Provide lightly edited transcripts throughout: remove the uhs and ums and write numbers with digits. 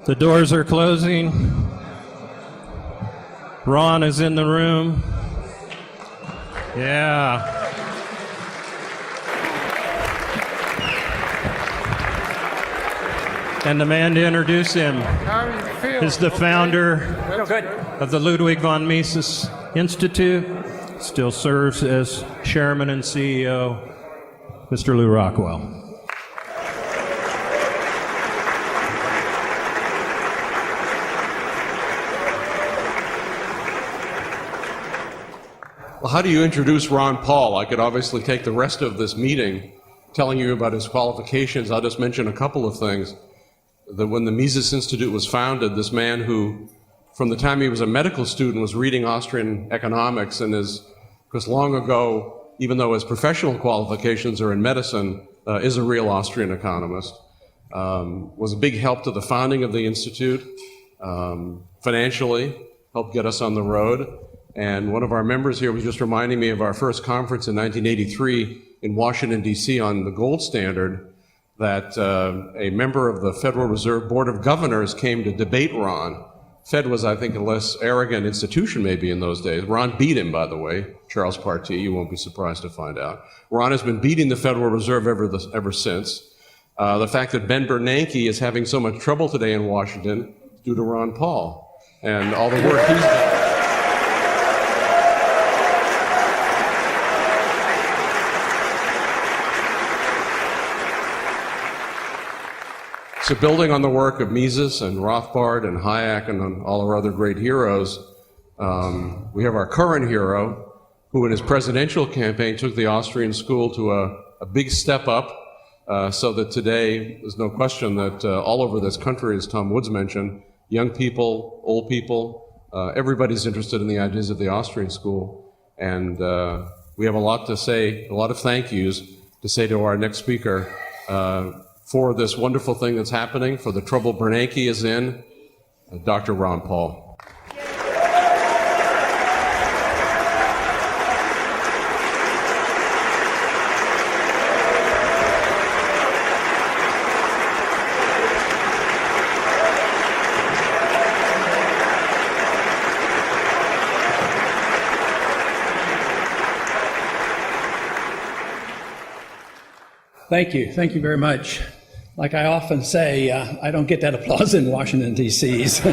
The doors are closing. Ron is in the room. Yeah. And the man to introduce him is the founder of the Ludwig von Mises Institute, still serves as chairman and CEO, Mr. Lou Rockwell. Well, how do you introduce Ron Paul? I could obviously take the rest of this meeting telling you about his qualifications. I'll just mention a couple of things. That when the Mises Institute was founded, this man who, from the time he was a medical student, was reading Austrian economics and because long ago, even though his professional qualifications are in medicine, is a real Austrian economist, was a big help to the founding of the Institute, financially, helped get us on the road. And one of our members here was just reminding me of our first conference in 1983 in Washington, D.C. on the gold standard, that a member of the Federal Reserve Board of Governors came to debate Ron. Fed was, I think, a less arrogant institution maybe in those days. Ron beat him, by the way, Charles Partee, you won't be surprised to find out. Ron has been beating the Federal Reserve ever since. The fact that Ben Bernanke is having so much trouble today in Washington is due to Ron Paul and all the work he's done. So building on the work of Mises and Rothbard and Hayek and on all our other great heroes, we have our current hero, who in his presidential campaign took the Austrian school to a big step up, so that today there's no question that all over this country, as Tom Woods mentioned, young people, old people, everybody's interested in the ideas of the Austrian school. And we have a lot to say, a lot of thank yous to say to our next speaker, for this wonderful thing that's happening, for the trouble Bernanke is in, Dr. Ron Paul. Thank you. Thank you very much. Like I often say, I don't get that applause in Washington, D.C. So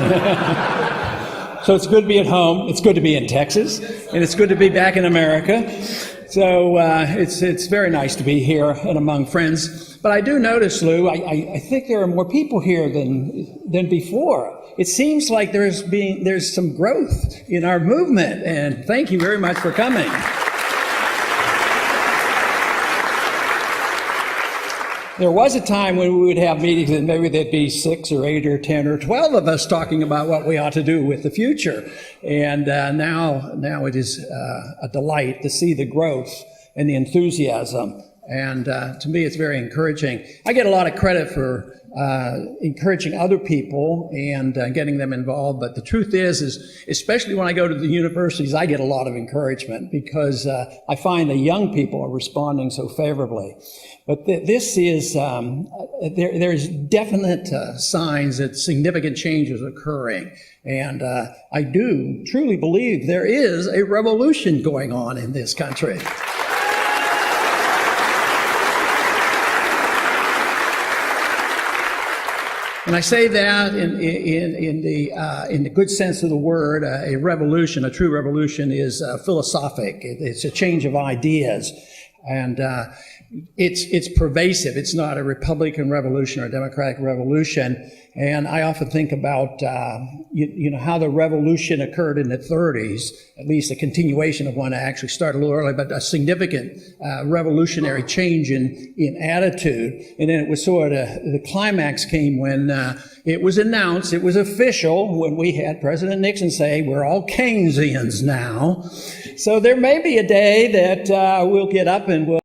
it's good to be at home. It's good to be in Texas. And it's good to be back in America. So it's very nice to be here and among friends. But I do notice, Lou, I think there are more people here than before. It seems like there's some growth in our movement. And thank you very much for coming. There was a time when we would have meetings and maybe there'd be 6 or 8 or 10 or 12 of us talking about what we ought to do with the future. And now it is a delight to see the growth and the enthusiasm. And to me, it's very encouraging. I get a lot of credit for encouraging other people and getting them involved. But the truth is especially when I go to the universities, I get a lot of encouragement because I find the young people are responding so favorably. But this is, there's definite signs that significant change is occurring. And I do truly believe there is a revolution going on in this country. And I say that in the good sense of the word. A revolution, a true revolution, is philosophic. It's a change of ideas, and it's pervasive. It's not a Republican revolution or a Democratic revolution. And I often think about how the revolution occurred in the 30s, at least a continuation of one that actually started a little early, but a significant revolutionary change in attitude. And then it was sort of, the climax came when it was announced, it was official, when we had President Nixon say, we're all Keynesians now. So there may be a day that we'll get up and we'll